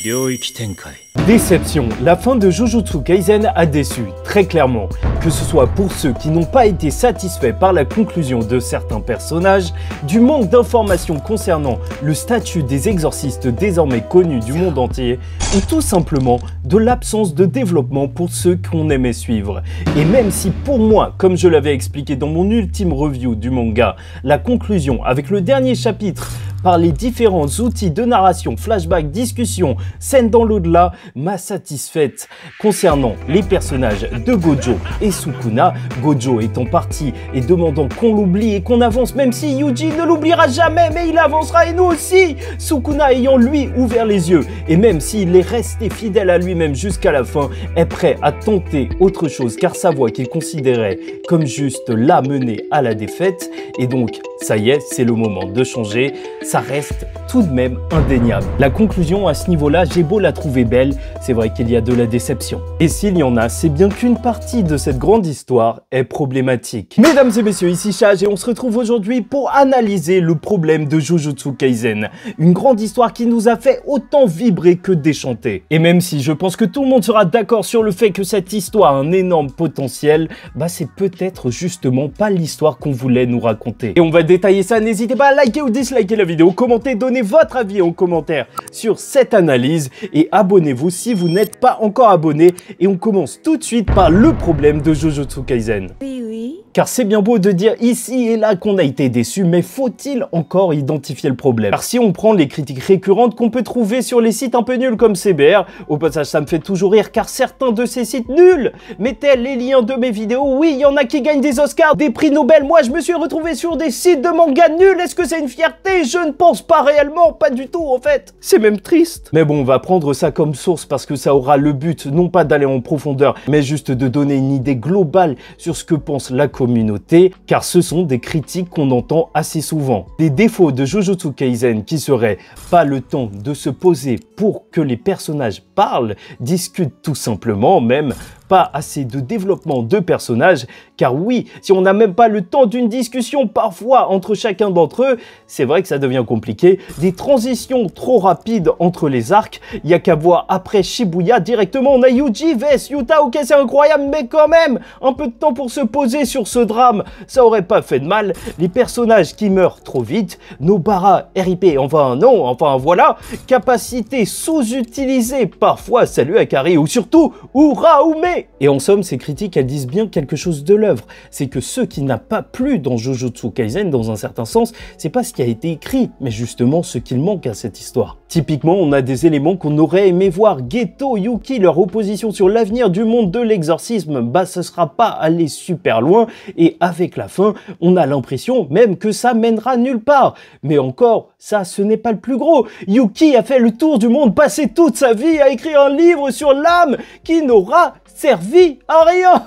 領域展開 Déception, la fin de Jujutsu Kaisen a déçu, très clairement. Que ce soit pour ceux qui n'ont pas été satisfaits par la conclusion de certains personnages, du manque d'informations concernant le statut des exorcistes désormais connus du monde entier, ou tout simplement de l'absence de développement pour ceux qu'on aimait suivre. Et même si pour moi, comme je l'avais expliqué dans mon ultime review du manga, la conclusion avec le dernier chapitre par les différents outils de narration, flashback, discussion, scène dans l'au-delà, m'a satisfaite concernant les personnages de Gojo et Sukuna, Gojo étant parti et demandant qu'on l'oublie et qu'on avance, même si Yuji ne l'oubliera jamais, mais il avancera et nous aussi, Sukuna ayant lui ouvert les yeux, et même s'il est resté fidèle à lui-même jusqu'à la fin, est prêt à tenter autre chose car sa voix qu'il considérait comme juste la mener à la défaite, et donc ça y est, c'est le moment de changer, ça reste tout de même indéniable. La conclusion à ce niveau-là, j'ai beau la trouver belle, c'est vrai qu'il y a de la déception. Et s'il y en a, c'est bien qu'une partie de cette grande histoire est problématique. Mesdames et messieurs, ici Chage et on se retrouve aujourd'hui pour analyser le problème de Jujutsu Kaisen. Une grande histoire qui nous a fait autant vibrer que déchanter. Et même si je pense que tout le monde sera d'accord sur le fait que cette histoire a un énorme potentiel, bah c'est peut-être justement pas l'histoire qu'on voulait nous raconter. Et on va détailler ça, n'hésitez pas à liker ou disliker la vidéo, commentez, donnez votre avis en commentaire sur cette analyse et abonnez-vous si vous n'êtes pas encore abonné. Et on commence tout de suite par le problème de Jujutsu Kaisen. Car c'est bien beau de dire ici et là qu'on a été déçu, mais faut-il encore identifier le problème? Car si on prend les critiques récurrentes qu'on peut trouver sur les sites un peu nuls comme CBR, au passage ça me fait toujours rire car certains de ces sites nuls mettaient les liens de mes vidéos. Oui, il y en a qui gagnent des Oscars, des prix Nobel, moi je me suis retrouvé sur des sites de manga nuls. Est-ce que c'est une fierté? Je ne pense pas réellement, pas du tout en fait. C'est même triste. Mais bon, on va prendre ça comme source parce que ça aura le but non pas d'aller en profondeur, mais juste de donner une idée globale sur ce que pense la communauté, car ce sont des critiques qu'on entend assez souvent. Des défauts de Jujutsu Kaisen qui seraient pas le temps de se poser pour que les personnages parlent, discutent tout simplement, même pas assez de développement de personnages, car oui, si on n'a même pas le temps d'une discussion parfois entre chacun d'entre eux, c'est vrai que ça devient compliqué. Des transitions trop rapides entre les arcs, il y a qu'à voir après Shibuya directement, on a Yuji vs Yuta, ok c'est incroyable, mais quand même, un peu de temps pour se poser sur ce drame, ça aurait pas fait de mal. Les personnages qui meurent trop vite, Nobara, RIP, enfin non, enfin voilà, capacité sous-utilisée parfois, salut Akari, ou surtout Uraume. Et en somme, ces critiques, elles disent bien quelque chose de l'œuvre. C'est que ce qui n'a pas plu dans Jujutsu Kaisen, dans un certain sens, c'est pas ce qui a été écrit, mais justement ce qu'il manque à cette histoire. Typiquement, on a des éléments qu'on aurait aimé voir. Geto, Yuki, leur opposition sur l'avenir du monde de l'exorcisme, bah ce sera pas aller super loin, et avec la fin, on a l'impression même que ça mènera nulle part. Mais encore, ça, ce n'est pas le plus gros. Yuki a fait le tour du monde, passé toute sa vie à écrire un livre sur l'âme qui n'aura servi à rien.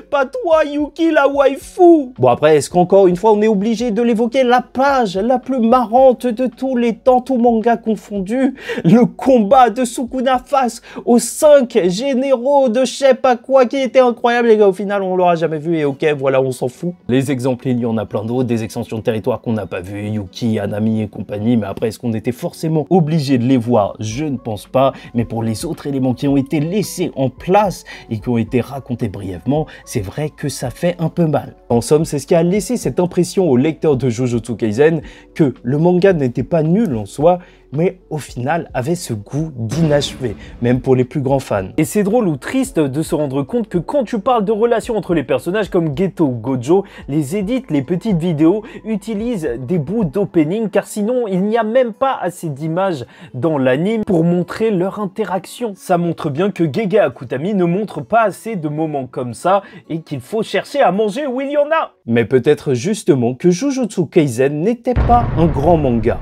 Pas toi Yuki la waifu. Bon après, est-ce qu'encore une fois on est obligé de l'évoquer, la page la plus marrante de tous les temps, tout manga confondu, le combat de Sukuna face aux 5 généraux de je sais pas quoi qui était incroyable les gars, au final on l'aura jamais vu et ok voilà on s'en fout. Les exemples il y en a plein d'autres, des extensions de territoire qu'on n'a pas vu, Yuki, Hanami et compagnie, mais après est-ce qu'on était forcément obligé de les voir? Je ne pense pas, mais pour les autres éléments qui ont été laissés en place et qui ont été racontés brièvement, c'est vrai que ça fait un peu mal. En somme, c'est ce qui a laissé cette impression aux lecteurs de Jujutsu Kaisen que le manga n'était pas nul en soi, mais au final avait ce goût d'inachevé, même pour les plus grands fans. Et c'est drôle ou triste de se rendre compte que quand tu parles de relations entre les personnages comme Geto ou Gojo, les edits, les petites vidéos utilisent des bouts d'opening, car sinon il n'y a même pas assez d'images dans l'anime pour montrer leur interaction. Ça montre bien que Gege Akutami ne montre pas assez de moments comme ça et qu'il faut chercher à manger où il y en a. Mais peut-être justement que Jujutsu Kaisen n'était pas un grand manga.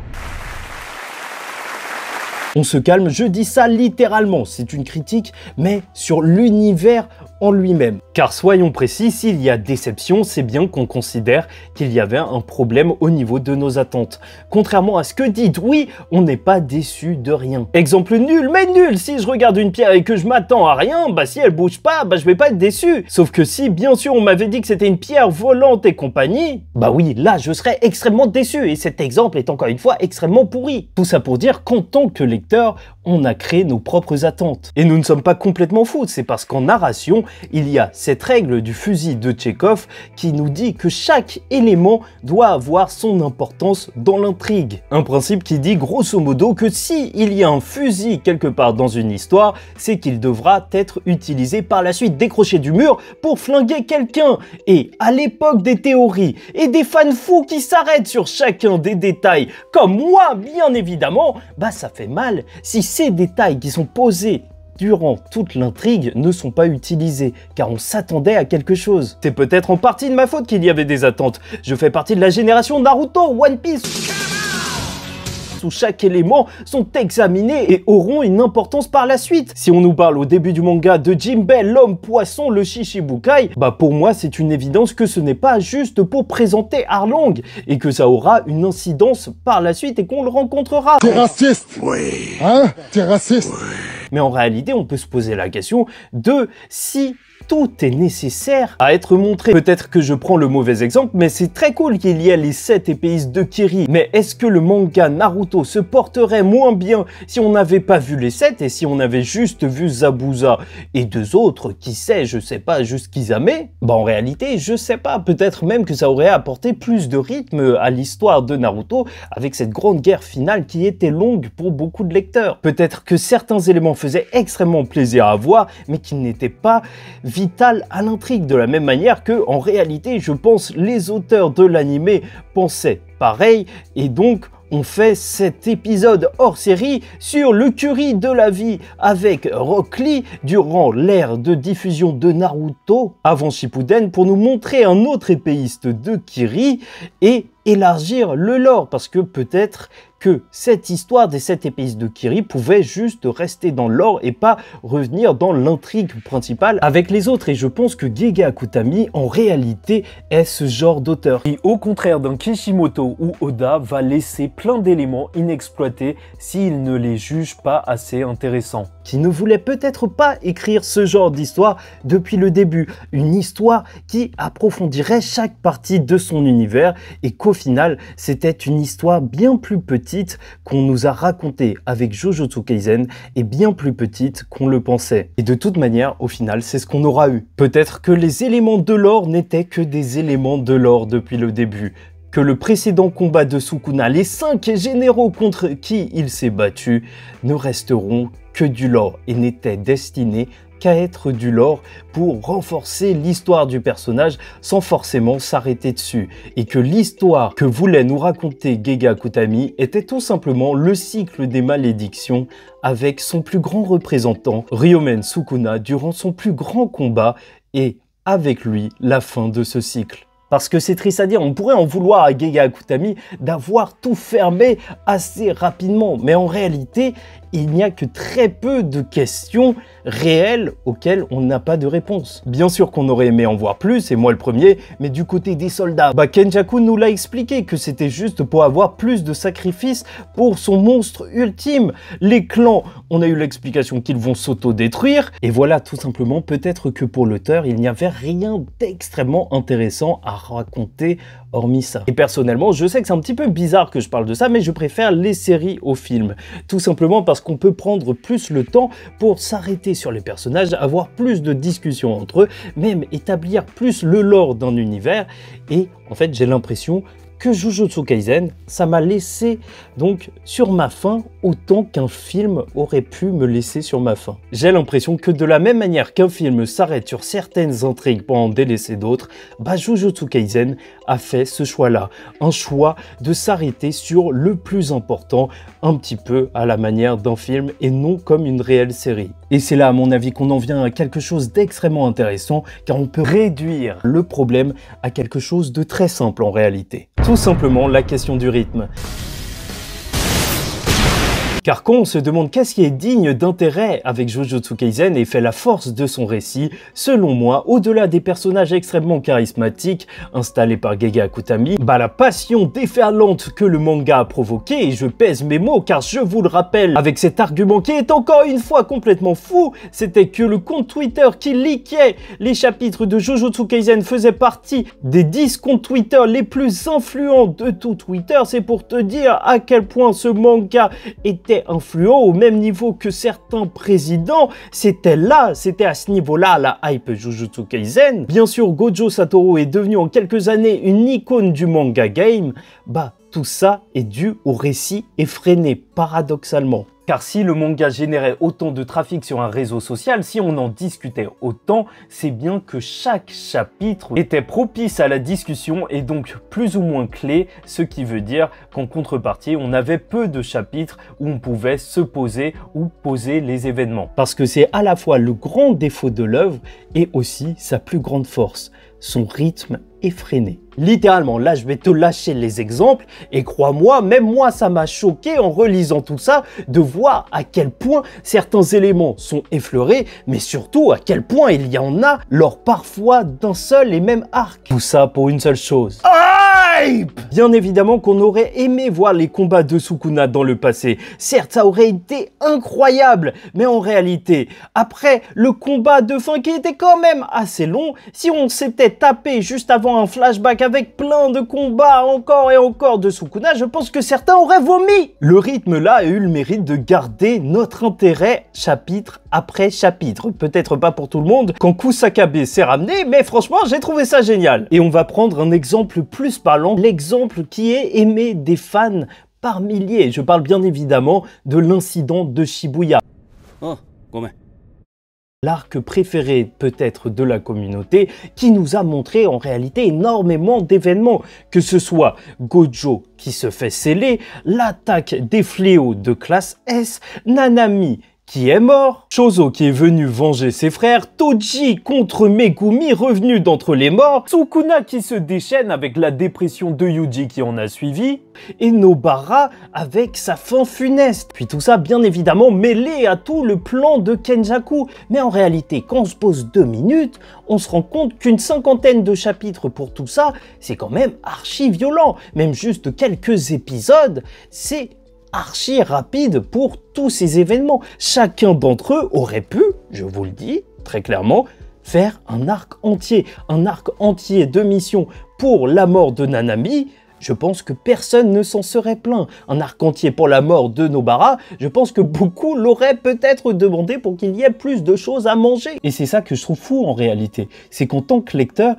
On se calme, je dis ça littéralement, c'est une critique, mais sur l'univers en lui-même. Car soyons précis, s'il y a déception, c'est bien qu'on considère qu'il y avait un problème au niveau de nos attentes. Contrairement à ce que dites, oui, on n'est pas déçu de rien. Exemple nul, mais nul, si je regarde une pierre et que je m'attends à rien, bah si elle bouge pas, bah je vais pas être déçu. Sauf que si, bien sûr, on m'avait dit que c'était une pierre volante et compagnie, bah oui, là, je serais extrêmement déçu, et cet exemple est encore une fois extrêmement pourri. Tout ça pour dire qu'en tant que lecteur, on a créé nos propres attentes. Et nous ne sommes pas complètement fous, c'est parce qu'en narration, il y a cette règle du fusil de Tchekhov qui nous dit que chaque élément doit avoir son importance dans l'intrigue. Un principe qui dit grosso modo que si il y a un fusil quelque part dans une histoire, c'est qu'il devra être utilisé par la suite, décroché du mur pour flinguer quelqu'un. Et à l'époque des théories et des fans fous qui s'arrêtent sur chacun des détails, comme moi bien évidemment, bah ça fait mal si ces détails qui sont posés durant toute l'intrigue ne sont pas utilisés, car on s'attendait à quelque chose. C'est peut-être en partie de ma faute qu'il y avait des attentes. Je fais partie de la génération Naruto, One Piece, où chaque élément sont examinés et auront une importance par la suite. Si on nous parle au début du manga de Jinbei, l'homme poisson, le Shichibukai, bah pour moi c'est une évidence que ce n'est pas juste pour présenter Arlong et que ça aura une incidence par la suite et qu'on le rencontrera. T'es raciste? Oui. Hein? T'es raciste? Oui. Mais en réalité, on peut se poser la question de si tout est nécessaire à être montré. Peut-être que je prends le mauvais exemple, mais c'est très cool qu'il y ait les 7 épéistes de Kiri. Mais est-ce que le manga Naruto se porterait moins bien si on n'avait pas vu les 7 et si on avait juste vu Zabuza et 2 autres, qui sait, je sais pas, juste Kisame? Bah en réalité, je sais pas, peut-être même que ça aurait apporté plus de rythme à l'histoire de Naruto avec cette grande guerre finale qui était longue pour beaucoup de lecteurs. Peut-être que certains éléments faisaient extrêmement plaisir à voir, mais qui n'étaient pas vital à l'intrigue, de la même manière que, en réalité, je pense les auteurs de l'anime pensaient pareil, et donc on fait cet épisode hors série sur le curry de la vie avec Rock Lee durant l'ère de diffusion de Naruto avant Shippuden pour nous montrer un autre épéiste de Kiri et élargir le lore, parce que peut-être que cette histoire des 7 épéistes de Kiri pouvait juste rester dans le lore et pas revenir dans l'intrigue principale avec les autres. Et je pense que Gege Akutami en réalité est ce genre d'auteur qui, au contraire d'un Kishimoto ou Oda, va laisser plein d'éléments inexploités s'il ne les juge pas assez intéressants. Qui ne voulait peut-être pas écrire ce genre d'histoire depuis le début, une histoire qui approfondirait chaque partie de son univers et qu'au final c'était une histoire bien plus petite qu'on nous a racontée avec Jujutsu Kaisen et bien plus petite qu'on le pensait. Et de toute manière, au final, c'est ce qu'on aura eu. Peut-être que les éléments de lore n'étaient que des éléments de lore depuis le début, que le précédent combat de Sukuna, les 5 généraux contre qui il s'est battu, ne resteront que du lore et n'étaient destinés qu'à être du lore pour renforcer l'histoire du personnage sans forcément s'arrêter dessus, et que l'histoire que voulait nous raconter Gege Akutami était tout simplement le cycle des malédictions avec son plus grand représentant, Ryomen Sukuna, durant son plus grand combat, et avec lui la fin de ce cycle. Parce que c'est triste à dire, on pourrait en vouloir à Gege Akutami d'avoir tout fermé assez rapidement, mais en réalité, il n'y a que très peu de questions réelles auxquelles on n'a pas de réponse. Bien sûr qu'on aurait aimé en voir plus, et moi le premier, mais du côté des soldats, Kenjaku nous l'a expliqué que c'était juste pour avoir plus de sacrifices pour son monstre ultime. Les clans, on a eu l'explication qu'ils vont s'auto-détruire, et voilà, tout simplement, peut-être que pour l'auteur, il n'y avait rien d'extrêmement intéressant à raconter hormis ça. Et personnellement, je sais que c'est un petit peu bizarre que je parle de ça, mais je préfère les séries aux films. Tout simplement parce qu'on peut prendre plus le temps pour s'arrêter sur les personnages, avoir plus de discussions entre eux, même établir plus le lore d'un univers. Et en fait, j'ai l'impression que Jujutsu Kaisen, ça m'a laissé donc sur ma faim autant qu'un film aurait pu me laisser sur ma faim. J'ai l'impression que de la même manière qu'un film s'arrête sur certaines intrigues pour en délaisser d'autres, Jujutsu Kaisen a fait ce choix-là. Un choix de s'arrêter sur le plus important, un petit peu à la manière d'un film et non comme une réelle série. Et c'est là, à mon avis, qu'on en vient à quelque chose d'extrêmement intéressant, car on peut réduire le problème à quelque chose de très simple en réalité. Tout simplement la question du rythme. Car quand on se demande qu'est-ce qui est digne d'intérêt avec Jujutsu Kaisen et fait la force de son récit, selon moi, au-delà des personnages extrêmement charismatiques installés par Gege Akutami, la passion déferlante que le manga a provoqué, et je pèse mes mots car je vous le rappelle, avec cet argument qui est encore une fois complètement fou, c'était que le compte Twitter qui leakait les chapitres de Jujutsu Kaisen faisait partie des 10 comptes Twitter les plus influents de tout Twitter. C'est pour te dire à quel point ce manga était très influent au même niveau que certains présidents. C'était à ce niveau-là la hype Jujutsu Kaisen. Bien sûr, Gojo Satoru est devenu en quelques années une icône du manga game. Bah, tout ça est dû au récit effréné, paradoxalement. Car si le manga générait autant de trafic sur un réseau social, si on en discutait autant, c'est bien que chaque chapitre était propice à la discussion et donc plus ou moins clé, ce qui veut dire qu'en contrepartie, on avait peu de chapitres où on pouvait se poser ou poser les événements. Parce que c'est à la fois le grand défaut de l'œuvre et aussi sa plus grande force, son rythme effréné. Littéralement, là je vais te lâcher les exemples et crois-moi, même moi ça m'a choqué en relisant tout ça de voir à quel point certains éléments sont effleurés, mais surtout à quel point il y en a lors parfois d'un seul et même arc. Tout ça pour une seule chose. Hype! Bien évidemment qu'on aurait aimé voir les combats de Sukuna dans le passé. Certes, ça aurait été incroyable, mais en réalité, après le combat de fin qui était quand même assez long, si on s'était tapé juste avant un flashback avec plein de combats encore et encore de Sukuna, je pense que certains auraient vomi. Le rythme là a eu le mérite de garder notre intérêt chapitre après chapitre. Peut-être pas pour tout le monde quand Kusakabe s'est ramené, mais franchement j'ai trouvé ça génial. Et on va prendre un exemple plus parlant, l'exemple qui est aimé des fans par milliers. Je parle bien évidemment de l'incident de Shibuya. Oh, gomen. L'arc préféré peut-être de la communauté qui nous a montré en réalité énormément d'événements, que ce soit Gojo qui se fait sceller, l'attaque des fléaux de classe S, Nanami qui est mort, Chozo qui est venu venger ses frères, Toji contre Megumi revenu d'entre les morts, Sukuna qui se déchaîne avec la dépression de Yuji qui en a suivi, et Nobara avec sa fin funeste. Puis tout ça bien évidemment mêlé à tout le plan de Kenjaku. Mais en réalité, quand on se pose 2 minutes, on se rend compte qu'une cinquantaine de chapitres pour tout ça, c'est quand même archi violent. Même juste quelques épisodes, c'est archi rapide pour tous ces événements. Chacun d'entre eux aurait pu, je vous le dis très clairement, faire un arc entier de mission pour la mort de Nanami. Je pense que personne ne s'en serait plaint. Un arc entier pour la mort de Nobara, je pense que beaucoup l'auraient peut-être demandé pour qu'il y ait plus de choses à manger. Et c'est ça que je trouve fou en réalité. C'est qu'en tant que lecteur,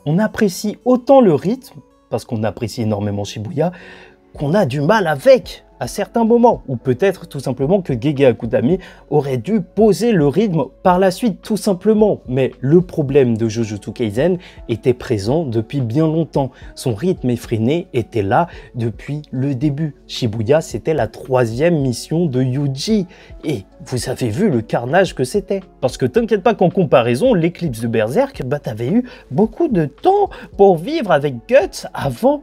on apprécie autant le rythme, parce qu'on apprécie énormément Shibuya, qu'on a du mal avec à certains moments, ou peut-être tout simplement que Gege Akutami aurait dû poser le rythme par la suite tout simplement. Mais le problème de Jujutsu Kaisen était présent depuis bien longtemps. Son rythme effréné était là depuis le début. Shibuya, c'était la 3e mission de Yuji. Et vous avez vu le carnage que c'était. Parce que t'inquiète pas qu'en comparaison, l'éclipse de Berserk, t'avais eu beaucoup de temps pour vivre avec Guts avant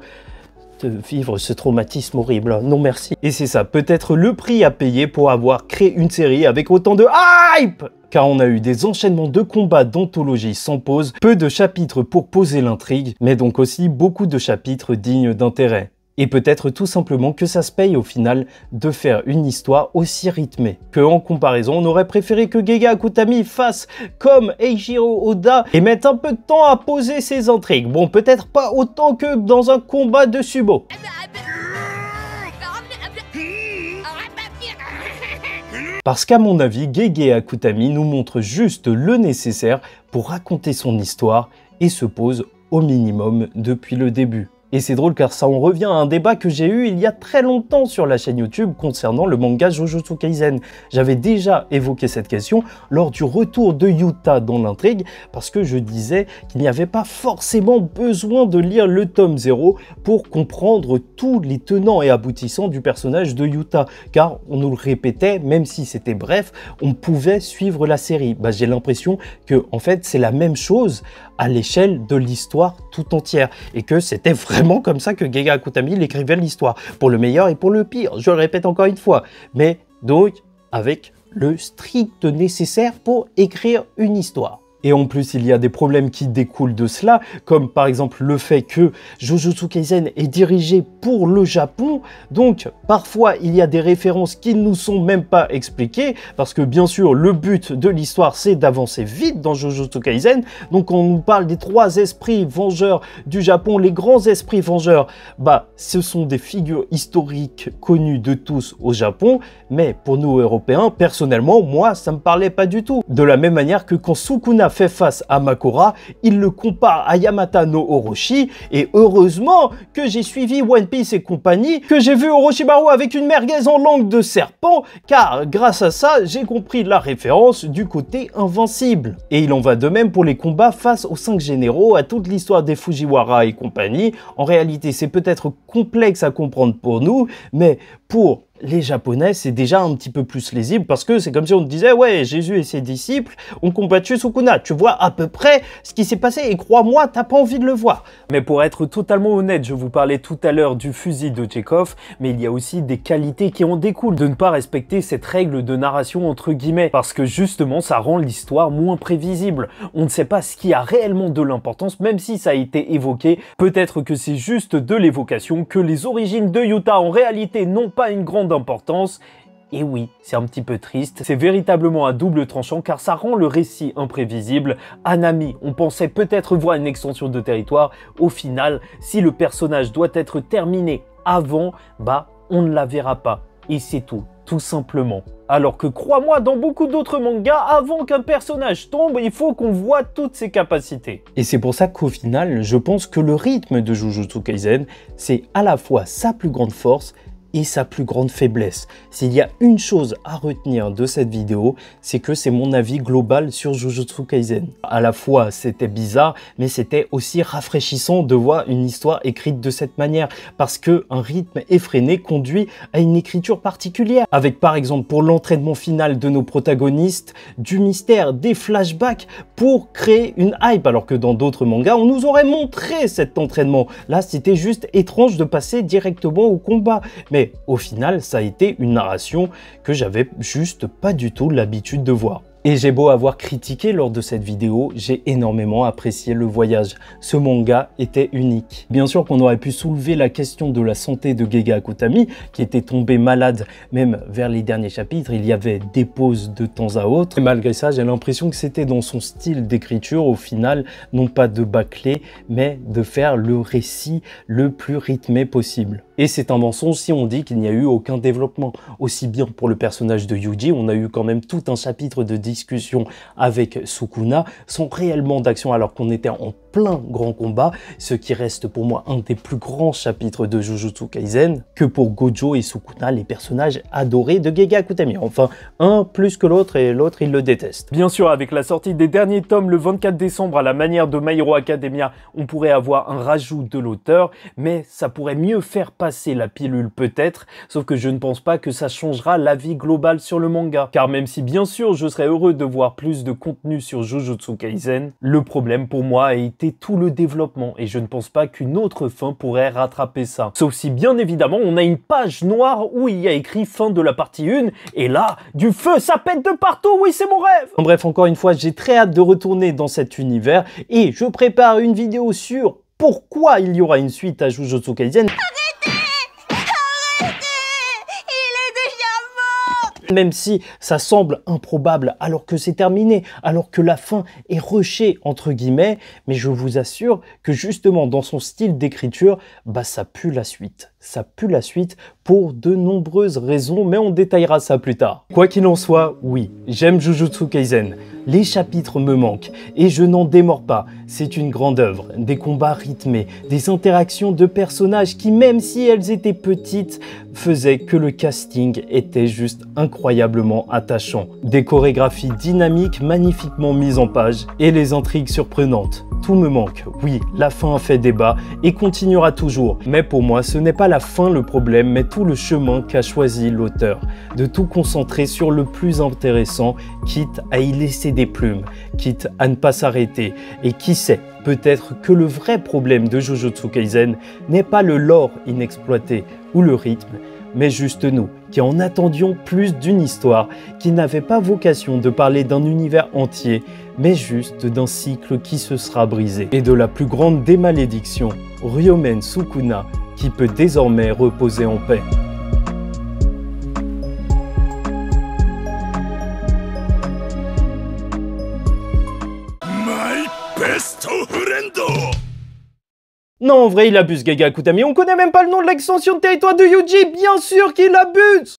de vivre ce traumatisme horrible. Non merci. Et c'est ça, peut-être le prix à payer pour avoir créé une série avec autant de hype. Car on a eu des enchaînements de combats d'anthologie sans pause, peu de chapitres pour poser l'intrigue, mais donc aussi beaucoup de chapitres dignes d'intérêt. Et peut-être tout simplement que ça se paye au final de faire une histoire aussi rythmée. Que en comparaison, on aurait préféré que Gege Akutami fasse comme Eiichiro Oda et mette un peu de temps à poser ses intrigues. Bon, peut-être pas autant que dans un combat de sumo. Parce qu'à mon avis, Gege Akutami nous montre juste le nécessaire pour raconter son histoire et se pose au minimum depuis le début. Et c'est drôle car ça en revient à un débat que j'ai eu il y a très longtemps sur la chaîne YouTube concernant le manga Jujutsu Kaisen. J'avais déjà évoqué cette question lors du retour de Yuta dans l'intrigue parce que je disais qu'il n'y avait pas forcément besoin de lire le tome 0 pour comprendre tous les tenants et aboutissants du personnage de Yuta. Car on nous le répétait, même si c'était bref, on pouvait suivre la série. J'ai l'impression que en fait c'est la même chose à l'échelle de l'histoire tout entière et que c'était vraiment comme ça que Gege Akutami écrivait l'histoire, pour le meilleur et pour le pire, je le répète encore une fois, mais donc avec le strict nécessaire pour écrire une histoire. Et en plus, il y a des problèmes qui découlent de cela, comme par exemple le fait que Jujutsu Kaisen est dirigé pour le Japon. Donc, parfois, il y a des références qui ne nous sont même pas expliquées, parce que bien sûr, le but de l'histoire, c'est d'avancer vite dans Jujutsu Kaisen. Donc, on nous parle des 3 esprits vengeurs du Japon, les grands esprits vengeurs. Bah, ce sont des figures historiques connues de tous au Japon, mais pour nous Européens, personnellement, moi, ça me parlait pas du tout. De la même manière que quand Sukuna fait face à Makora, il le compare à Yamata no Orochi, et heureusement que j'ai suivi One Piece et compagnie, que j'ai vu Orochimaru avec une merguez en langue de serpent, car grâce à ça, j'ai compris la référence du côté invincible. Et il en va de même pour les combats face aux 5 généraux, à toute l'histoire des Fujiwara et compagnie. En réalité, c'est peut-être complexe à comprendre pour nous, mais pour les Japonais, c'est déjà un petit peu plus lisible parce que c'est comme si on te disait « Ouais, Jésus et ses disciples ont combattu Sukuna. » Tu vois à peu près ce qui s'est passé et crois-moi, t'as pas envie de le voir. Mais pour être totalement honnête, je vous parlais tout à l'heure du fusil de Chekhov, mais il y a aussi des qualités qui en découlent de ne pas respecter cette règle de narration entre guillemets parce que justement, ça rend l'histoire moins prévisible. On ne sait pas ce qui a réellement de l'importance, même si ça a été évoqué. Peut-être que c'est juste de l'évocation, que les origines de Yuta en réalité n'ont pas une grande d'importance. Et oui, c'est un petit peu triste, c'est véritablement à double tranchant car ça rend le récit imprévisible. Hanami, on pensait peut-être voir une extension de territoire, au final, si le personnage doit être terminé avant, bah on ne la verra pas. Et c'est tout simplement. Alors que crois-moi, dans beaucoup d'autres mangas, avant qu'un personnage tombe, il faut qu'on voit toutes ses capacités. Et c'est pour ça qu'au final, je pense que le rythme de Jujutsu Kaisen, c'est à la fois sa plus grande force et sa plus grande faiblesse. S'il y a une chose à retenir de cette vidéo, c'est que c'est mon avis global sur Jujutsu Kaisen. À la fois, c'était bizarre, mais c'était aussi rafraîchissant de voir une histoire écrite de cette manière, parce que un rythme effréné conduit à une écriture particulière, avec par exemple pour l'entraînement final de nos protagonistes, du mystère, des flashbacks pour créer une hype, alors que dans d'autres mangas, on nous aurait montré cet entraînement. Là, c'était juste étrange de passer directement au combat. Mais au final, ça a été une narration que j'avais juste pas du tout l'habitude de voir. Et j'ai beau avoir critiqué lors de cette vidéo, j'ai énormément apprécié le voyage. Ce manga était unique. Bien sûr qu'on aurait pu soulever la question de la santé de Gege Akutami, qui était tombé malade même vers les derniers chapitres. Il y avait des pauses de temps à autre. Et malgré ça, j'ai l'impression que c'était dans son style d'écriture, au final, non pas de bâcler, mais de faire le récit le plus rythmé possible. Et c'est un mensonge si on dit qu'il n'y a eu aucun développement. Aussi bien pour le personnage de Yuji, on a eu quand même tout un chapitre de discussion avec Sukuna, sans réellement d'action alors qu'on était en plein grand combat, ce qui reste pour moi un des plus grands chapitres de Jujutsu Kaisen, que pour Gojo et Sukuna, les personnages adorés de Gege Akutami. Enfin, un plus que l'autre et l'autre il le déteste. Bien sûr, avec la sortie des derniers tomes le 24 décembre à la manière de My Hero Academia, on pourrait avoir un rajout de l'auteur, mais ça pourrait mieux faire passer la pilule peut-être, sauf que je ne pense pas que ça changera l'avis global sur le manga. Car même si bien sûr je serais heureux de voir plus de contenu sur Jujutsu Kaisen, le problème pour moi a été tout le développement et je ne pense pas qu'une autre fin pourrait rattraper ça. Sauf si bien évidemment on a une page noire où il y a écrit fin de la partie 1 et là, du feu, ça pète de partout, oui c'est mon rêve. Bref, encore une fois, j'ai très hâte de retourner dans cet univers et je prépare une vidéo sur pourquoi il y aura une suite à Jujutsu Kaisen. Même si ça semble improbable alors que c'est terminé, alors que la fin est rushée entre guillemets, mais je vous assure que justement dans son style d'écriture, bah ça pue la suite. Ça pue la suite pour de nombreuses raisons, mais on détaillera ça plus tard. Quoi qu'il en soit, oui, j'aime Jujutsu Kaisen. Les chapitres me manquent et je n'en démords pas. C'est une grande œuvre, des combats rythmés, des interactions de personnages qui, même si elles étaient petites, faisaient que le casting était juste incroyablement attachant. Des chorégraphies dynamiques magnifiquement mises en page et les intrigues surprenantes. Tout me manque. Oui, la fin a fait débat et continuera toujours. Mais pour moi, ce n'est pas la fin le problème, mais tout le chemin qu'a choisi l'auteur. De tout concentrer sur le plus intéressant, quitte à y laisser des plumes, quitte à ne pas s'arrêter. Et qui sait, peut-être que le vrai problème de Jujutsu Kaisen n'est pas le lore inexploité ou le rythme, mais juste nous, qui en attendions plus d'une histoire, qui n'avait pas vocation de parler d'un univers entier, mais juste d'un cycle qui se sera brisé. Et de la plus grande des malédictions, Ryomen Sukuna, qui peut désormais reposer en paix. My best friend. Non, en vrai, il abuse, Gege Akutami. On connaît même pas le nom de l'extension de territoire de Yuji. Bien sûr qu'il abuse!